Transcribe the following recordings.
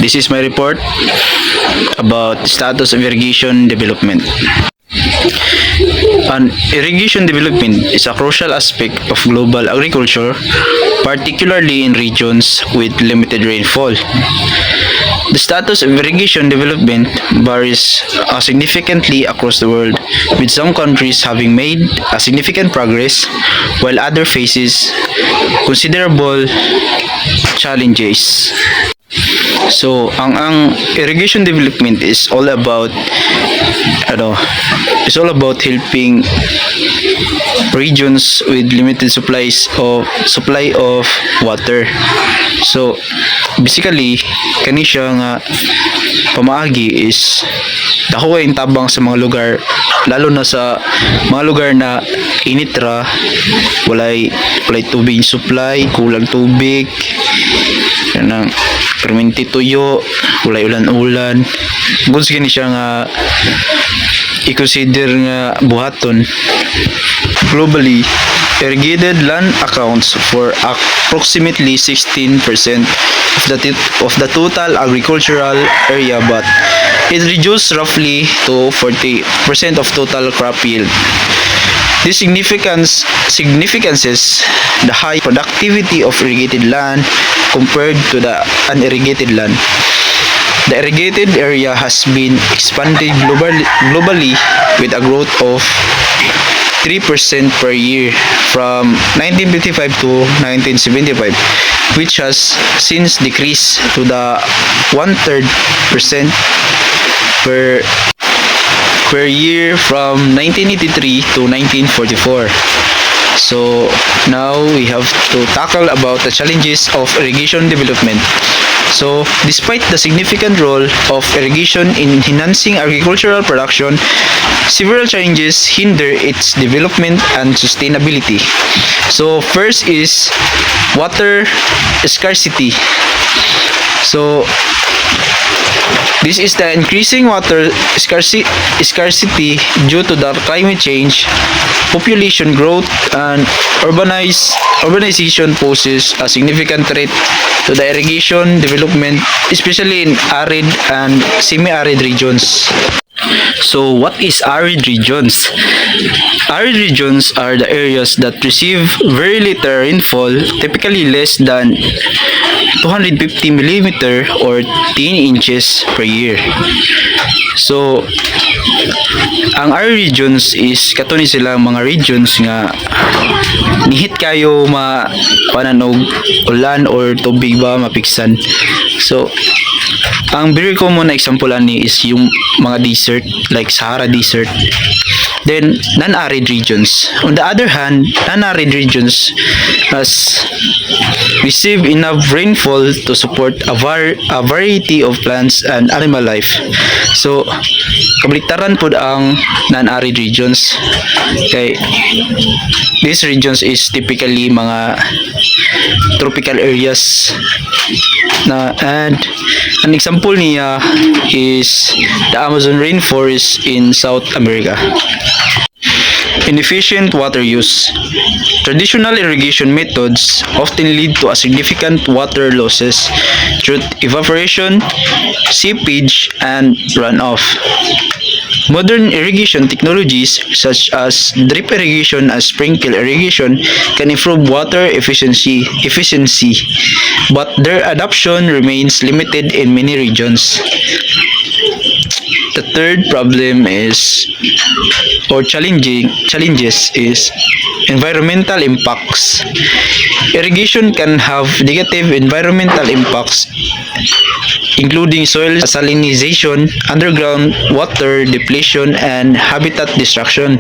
This is my report about status of irrigation development. And irrigation development is a crucial aspect of global agriculture, particularly in regions with limited rainfall. The status of irrigation development varies significantly across the world, with some countries having made a significant progress while others faces considerable challenges. So, ang irrigation development is all about helping regions with limited supply of water. So, basically kani siya nga pamaagi is dako kay tabang sa mga lugar, lalo na sa mga lugar na initra, walay tubig supply, kulang tubig, kanang perminti tuyo, walay ulan-ulan. Gusto gani siya nga i-consider nga buhaton. Globally, irrigated land accounts for approximately 16% of the total agricultural area, but it reduced roughly to 40% of total crop yield. This significances the high productivity of irrigated land compared to the unirrigated land. The irrigated area has been expanded globally with a growth of 3% per year from 1955 to 1975, which has since decreased to the 1/3% per year from 1983 to 1944. So now we have to tackle about the challenges of irrigation development. So, despite the significant role of irrigation in enhancing agricultural production, several challenges hinder its development and sustainability. So, first is water scarcity. So, this is the increasing water scarcity due to the climate change, population growth, and urbanization poses a significant threat to the irrigation development, especially in arid and semi-arid regions. So, what is arid regions? Arid regions are the areas that receive very little rainfall, typically less than 250 millimeter or 10 inches per year. So, ang arid regions is katuni sila mga regions nga nihit kayo pananog ulan or tubig ba mapiksan. So, ang very common na example ani is yung mga desert like Sahara Desert. Then non-arid regions. On the other hand, non-arid regions has receive enough rainfall to support a variety of plants and animal life. So kabaliktaran pod ang non-arid regions. Kay these regions is typically mga tropical areas na, and an example niya is the Amazon rainforest in South America. Inefficient water use. Traditional irrigation methods often lead to a significant water losses through evaporation, seepage, and runoff. Modern irrigation technologies such as drip irrigation and sprinkle irrigation can improve water efficiency, but their adoption remains limited in many regions. The third problem is, or challenges is environmental impacts. Irrigation can have negative environmental impacts, including soil salinization, underground water depletion, and habitat destruction.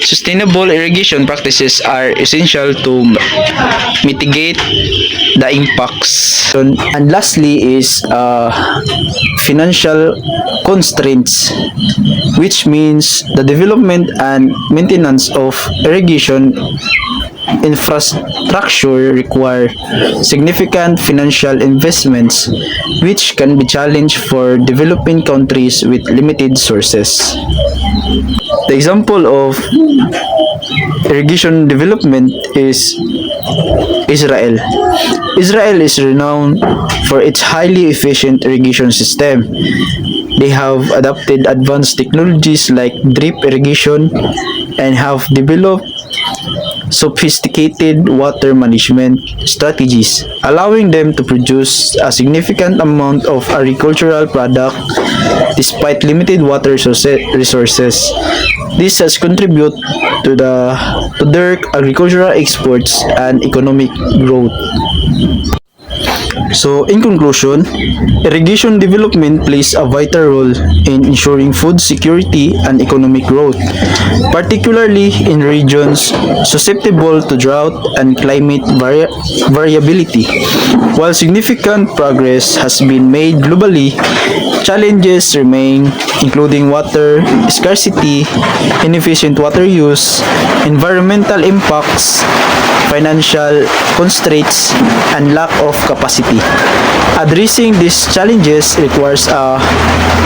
Sustainable irrigation practices are essential to mitigate the impacts. And lastly is financial constraints, which means the development and maintenance of irrigation infrastructure require significant financial investments, which can be challenged for developing countries with limited sources. The example of irrigation development is Israel. Israel is renowned for its highly efficient irrigation system. They have adopted advanced technologies like drip irrigation and have developed sophisticated water management strategies, allowing them to produce a significant amount of agricultural product despite limited water resources. This has contributed to their agricultural exports and economic growth. So, in conclusion, irrigation development plays a vital role in ensuring food security and economic growth, particularly in regions susceptible to drought and climate variability. While significant progress has been made globally, challenges remain, including water scarcity, inefficient water use, environmental impacts, financial constraints, and lack of capacity. Addressing these challenges requires a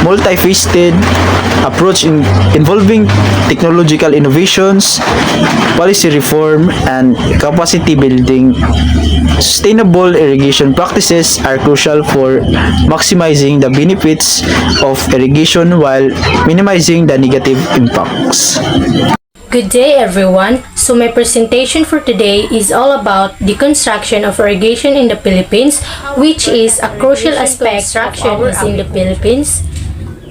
multifaceted approach involving technological innovations, policy reform, and capacity building. Sustainable irrigation practices are crucial for maximizing the benefits of irrigation while minimizing the negative impacts. Good day everyone. So my presentation for today is all about the construction of irrigation in the Philippines, which is a crucial aspect of our in the Philippines.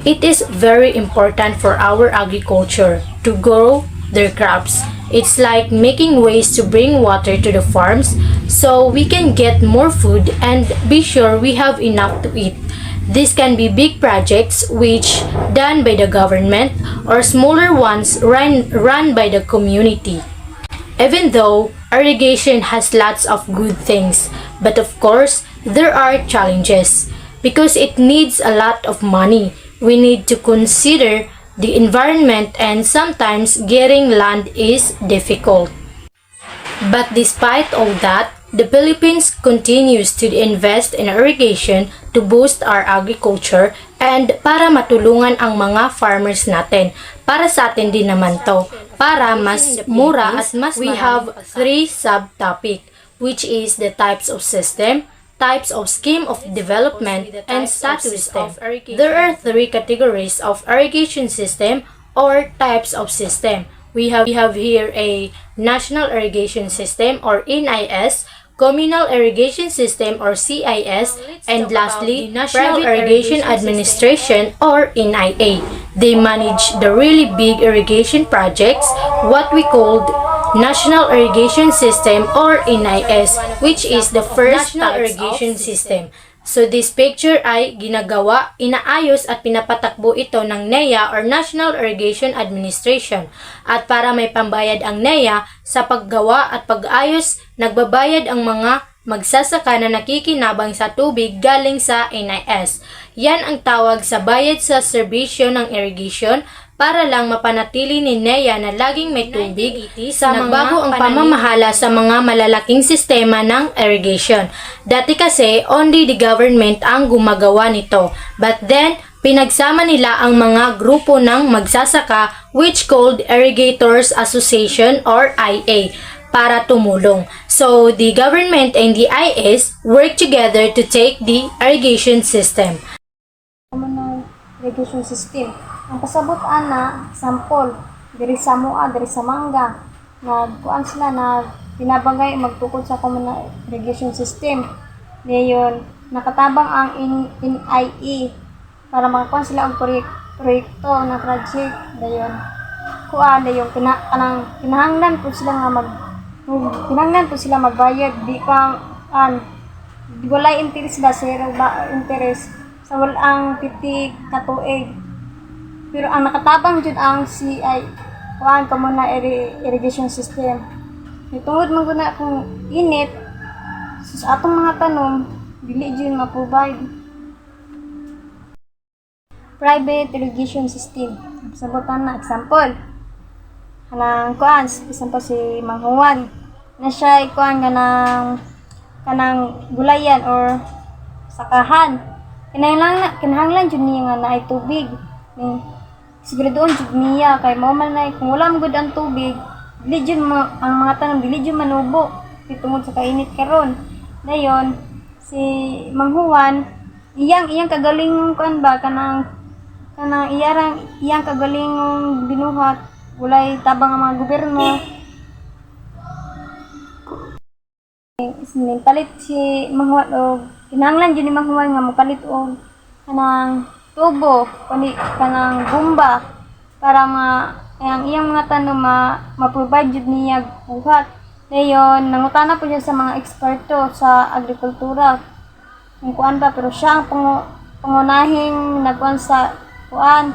It is very important for our agriculture to grow their crops. It's like making ways to bring water to the farms so we can get more food and be sure we have enough to eat. This can be big projects which done by the government or smaller ones run by the community. Even though irrigation has lots of good things, but of course there are challenges because it needs a lot of money. We need to consider the environment and sometimes getting land is difficult. But despite all that, the Philippines continues to invest in irrigation to boost our agriculture and para matulungan ang mga farmers natin. Para sa atin din naman to. Para mas mura at mas we have three subtopic, which is the types of system, types of scheme of development, and status system. There are three categories of irrigation system or types of system. We have here a National Irrigation System or NIS, Communal Irrigation System or CIS, and lastly, National Irrigation Administration or NIA. They manage the really big irrigation projects, what we called National Irrigation System or NIS, which is the first National Irrigation System. So this picture ay ginagawa, inaayos at pinapatakbo ito ng NEA or National Irrigation Administration. At para may pambayad ang NEA sa paggawa at pag-ayos, nagbabayad ang mga magsasaka na nakikinabang sa tubig galing sa NIS. Yan ang tawag sa bayad sa serbisyo ng irrigation para lang mapanatili ni NEA na laging may tubig sa nagbago ang pamamahala sa mga malalaking sistema ng irrigation. Dati kasi, only the government ang gumagawa nito. But then, pinagsama nila ang mga grupo ng magsasaka which called Irrigators Association or IA para tumulong. So, the government and the IS work together to take the irrigation system. Common irrigation system. Ang pasabot ana sample diri sa mua, diri sa mangga, nagkuan sila na pinabagay magtukod sa common irrigation system. Ngayon, nakatabang ang NIE para makakuan sila og proyekto na project. Dayon, kuan dayon kinahanglan po sila magbayad di pa walay interest sila, zero ba interest sa walang 50 ka tuig. Pero ang nakatabang jud ang CI kuan kamo na irrigation system. Nitungod man guna kung init sa atong mga tanom dili jud ma-provide. Private irrigation system. Sabotan na example. Kanang kuan, example si Mang Juan na siya kuan kanang gulayan or sakahan. Kinahanglan jud niya nga naay tubig. Siguraduon jud niya kay mao man nay kung wala man gud ang tubig, dili jud ang mga tanom dili jud manubo tungod sa kainit karon. Dayon si Mang Juan iyang kagaling kuan ba kanang iyang kagalingong binuhat walay tabang ang mga gobyerno. Palit si Mang Juan og kinahanglan jud ni Mang Juan nga mopalit og kanang tubo kanang bomba para ang iyang mga tanom ma-provide jud niya buhat. Dayon nangutana po siya sa mga eksperto sa agrikultura kung kuan ba, pero siya ang pangunahing nagkuan sa kuan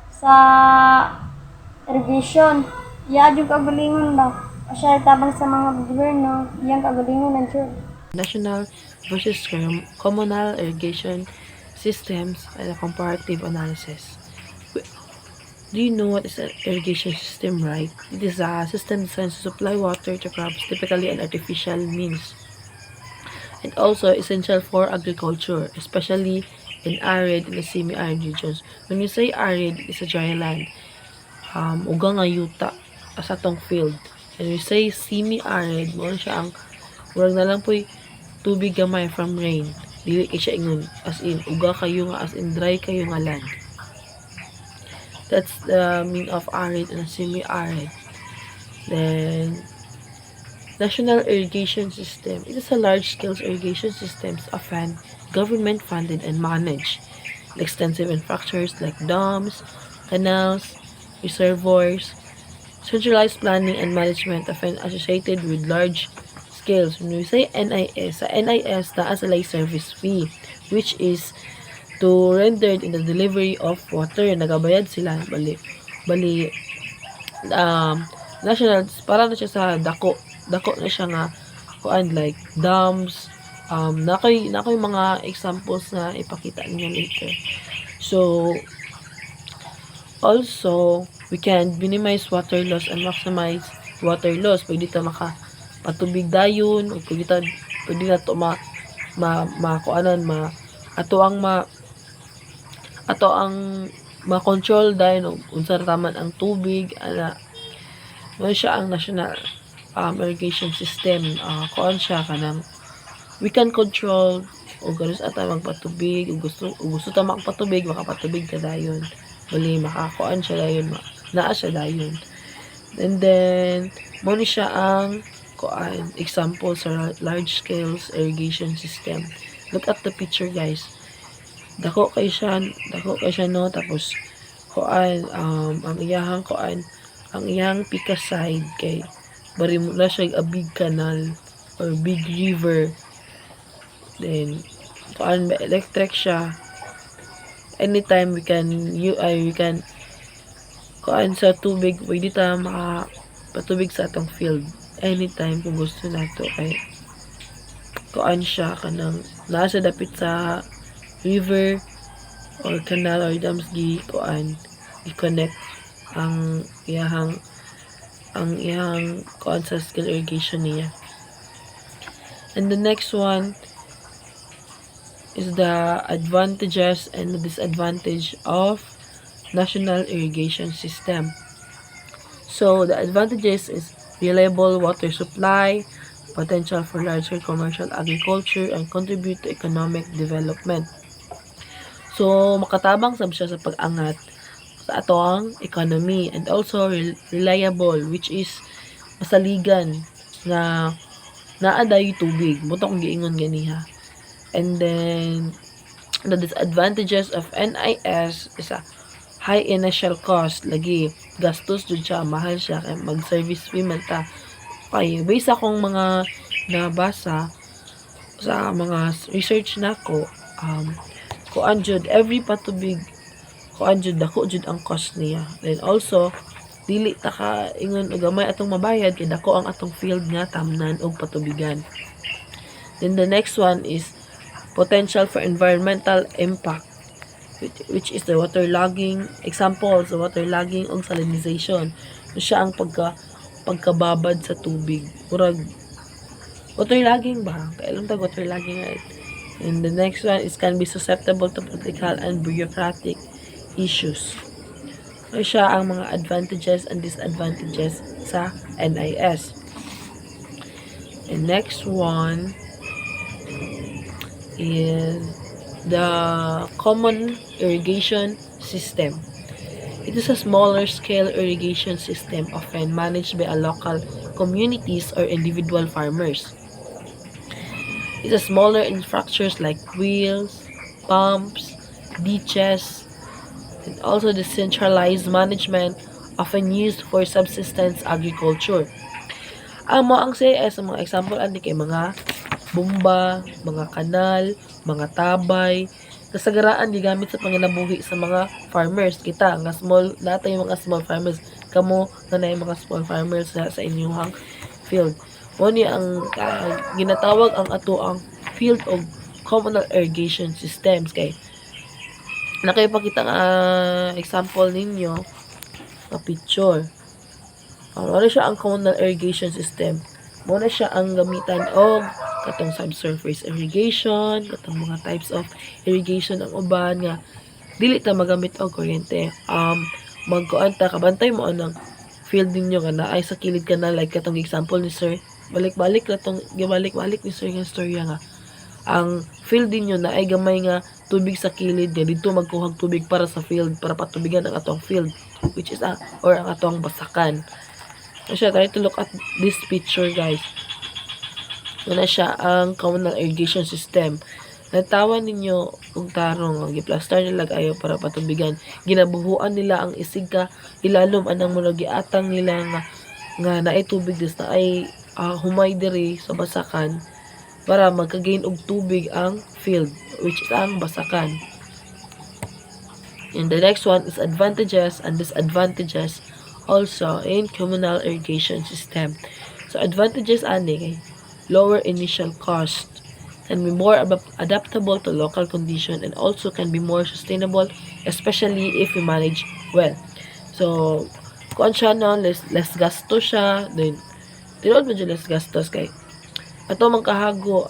sa irrigation. Iya jud kagalingon ba siya tabang sa mga gobyerno, iyang kagalingon ng jud. National versus communal irrigation systems and a comparative analysis. Do you know what is an irrigation system, right? It is a system designed to supply water to crops, typically an artificial means, and also essential for agriculture, especially in arid and semi-arid regions. When you say arid, it's a dry land. Uga nga yuta sa atong field. And we say semi-arid, mo siya ang murag na lang po'y tubig gamay from rain. Dili kay siya ingon as in uga kayo nga as in dry kayo nga land. That's the meaning of arid and semi-arid. Then national irrigation system. It is a large-scale irrigation systems often government-funded and managed. Extensive infrastructures like dams, canals, reservoirs, centralized planning and management often associated with large scales. When we say NIS, sa NIS na as a service fee, which is to rendered in the delivery of water. Nagabayad sila. Bali, national, para na siya sa dako. Dako na siya nga, kuan like, dams, nakoy mga examples na ipakita niyo later. So, also, we can minimize water loss and maximize water loss. Pwede ta makapatubig dayon, o pwede na to ato ang ma-control dayon unsa taman ang tubig ana. Mo siya ang national irrigation system. Kuan siya kanang we can control o ganus ata magpatubig, gusto ta makapatubig, makapatubig ka dayon. Bali makakuan siya dayon, naa siya dayon. And then mo ni siya ang kuan example sa large scale irrigation system. Look at the picture, guys. Dako kay siya no, tapos kuan ang iyang pika side kay bari mo na siya a big canal or big river. Then kuan electric siya. Anytime we can kuan sa tubig, pwede ta makapatubig sa atong field anytime kung gusto nato kay kuan siya kanang nasa dapit sa river or canal or dams i-connect ang iyang kuan sa skill irrigation niya. And the next one is the advantages and the disadvantage of national irrigation system. So the advantages is reliable water supply, potential for larger commercial agriculture, and contribute to economic development. So makatabang sab siya sa pag-angat sa atong economy, and also reliable, which is masaligan na naaday tubig mutong giingon ganiha. And then the disadvantages of NIS is a high initial cost, lagi gastos jud siya, mahal siya kay mag-service fee man ta. Okay, based akong mga nabasa sa mga research nako, kuan jud every patubig kuan jud dako jud ang cost niya. Then also dili ta ka ingon og gamay atong mabayad kay dako ang atong field nga tamnan og patubigan. Then the next one is potential for environmental impact, which is the waterlogging. Examples, the waterlogging o salinization. So, siya ang pagkababad sa tubig. Murag waterlogging ba? Kailan tag waterlogging, right? And the next one is can be susceptible to political and bureaucratic issues. So, siya ang mga advantages and disadvantages sa NIS. And next one is the common irrigation system. It is a smaller scale irrigation system often managed by a local communities or individual farmers. It has smaller infrastructures like wheels, pumps, ditches, and also the centralized management often used for subsistence agriculture. Amo ang CIS sa mga example ani kay mga bomba, mga kanal, mga tabay, kasagaraan gigamit sa panginabuhi sa mga farmers kita nga small natay mga small farmers kamo nanay mga small farmers sa inyong field mo ni ang ginatawag ang ato ang field of communal irrigation systems kay nakaypakita nga example ninyo nga picture. Ano siya ang communal irrigation system? Muna siya ang gamitan og katong subsurface irrigation, katong mga types of irrigation ang uban nga dili ta magamit og kuryente. Magkuan ta kabantay mo anang field ninyo nga naay sa kilid kanal like katong example ni sir. Balik-balik ni sir nga storya nga ang field ninyo na ay gamay nga tubig sa kilid nga dito magkuhag tubig para sa field para patubigan ang atong field which is or ang atong basakan. So, try to look at this picture, guys. Muna siya ang communal irrigation system. Natawan ninyo og tarong, giplaster nila ayo para patubigan. Ginabuhuan nila ang isig ka ilalom anang mula giatang nila nga naay tubig dis na ay humay diri sa basakan para magka-gain og tubig ang field which is ang basakan. And the next one is advantages and disadvantages also in communal irrigation system. So advantages ani kay lower initial cost, can be more adaptable to local condition, and also can be more sustainable, especially if you manage well. So kuan siya no, less gasto siya, then tinuod man less gastos kay ato man kahago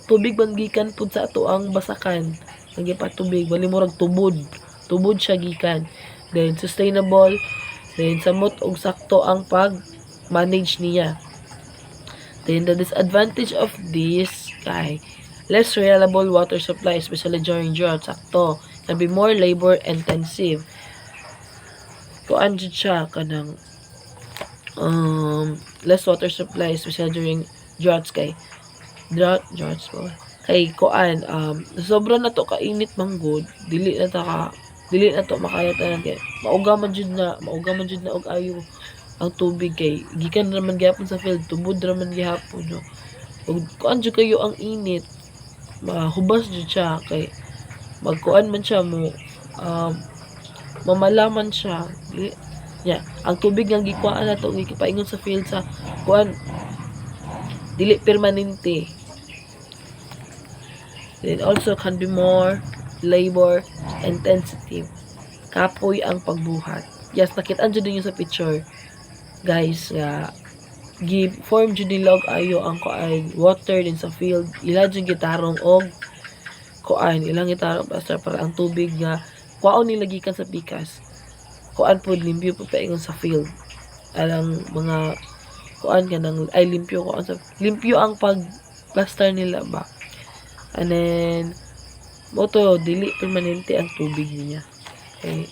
tubig man gikan pud sa ato ang basakan, nagipatubig bali murag tubod siya gikan, then sustainable. Then, samot og sakto ang pag-manage niya. Then, the disadvantage of this, kay less reliable water supply, especially during drought, sakto. Can be more labor-intensive. Kuan jud siya, kanang less water supply, especially during droughts, kay droughts po. Kay kuan, sobra na to kainit manggod, dili na to makaya tanan kay mauga man jud na og ayo ang tubig kay gikan naman gyapon sa field tubod raman gihapon no. Ug kuan jud kayo ang init mahubas jud siya kay magkuan man siya mo mamalaman siya ang tubig nga gikuan nato gipaingon sa field sa kuan dili permanente. Then also can be more labor intensive. Kapoy ang pagbuhat. Yes, nakita jud niyo sa picture. Guys, form jud nila og ayo ang kuan water din sa field. Ila jud gitarong og kuan, ilang gitarong basta para ang tubig nga kuaon nila gikan sa pikas. Kuan pud limpyo pud paingon sa field. Alang mga kuan kanang ay limpyo ang pag-plaster nila ba. And then moto dili permanente ang tubig niya. Okay.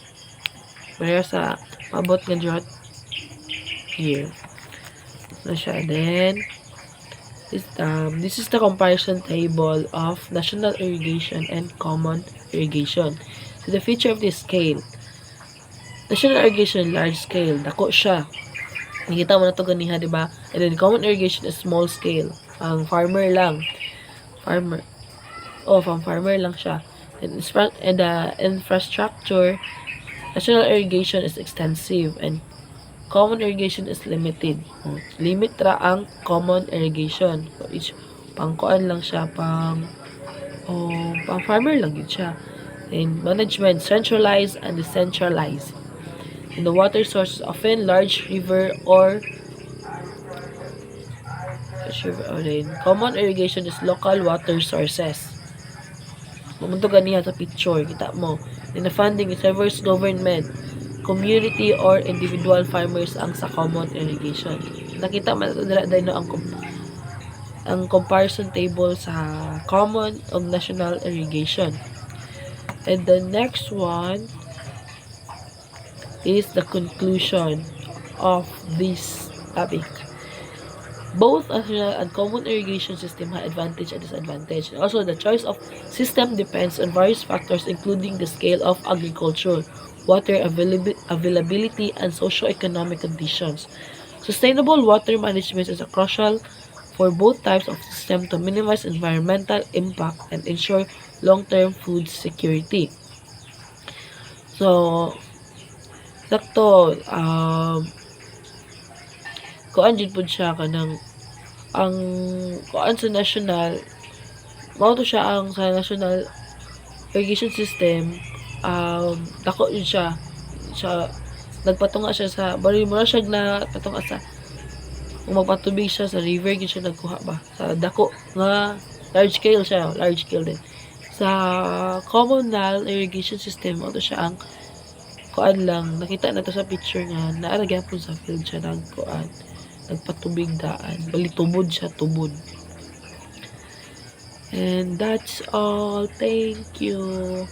Pero sa mabot nga drought here. So siya. Then this is the comparison table of national irrigation and common irrigation. So the feature of this scale. National irrigation large scale, dako siya. Nakita mo na to ganiha, di ba? And then common irrigation is small scale. Ang farmer lang siya. And the infrastructure, national irrigation is extensive and common irrigation is limited. Limit ra ang common irrigation. So each pangkuan lang siya, pang farmer lang yun siya. And management, centralized and decentralized. And the water sources often large river or common irrigation is local water sources. Pumunto ganiya sa picture, kita mo. And the funding is diverse government. community or individual farmers ang sa common irrigation. Nakita man dahil no ang comparison table sa common o national irrigation. And the next one is the conclusion of this topic. Both national and common irrigation system have advantage and disadvantage. Also, the choice of system depends on various factors including the scale of agriculture, water availability, and socio-economic conditions. Sustainable water management is crucial for both types of system to minimize environmental impact and ensure long-term food security. So, sakto, kuan jud pud siya kanang ang kuan sa national mao to siya ang sa national irrigation system, dako yun siya nagpatunga siya sa bali mo siya na patunga sa kung magpatubig siya sa river gyud siya nagkuha ba sa dako nga large scale din sa communal irrigation system. Mao to siya ang kuan lang nakita na to sa picture nga naara gyapon sa field siya nagkuan nagpatubig daan bali tubod siya tubod. And that's all. Thank you.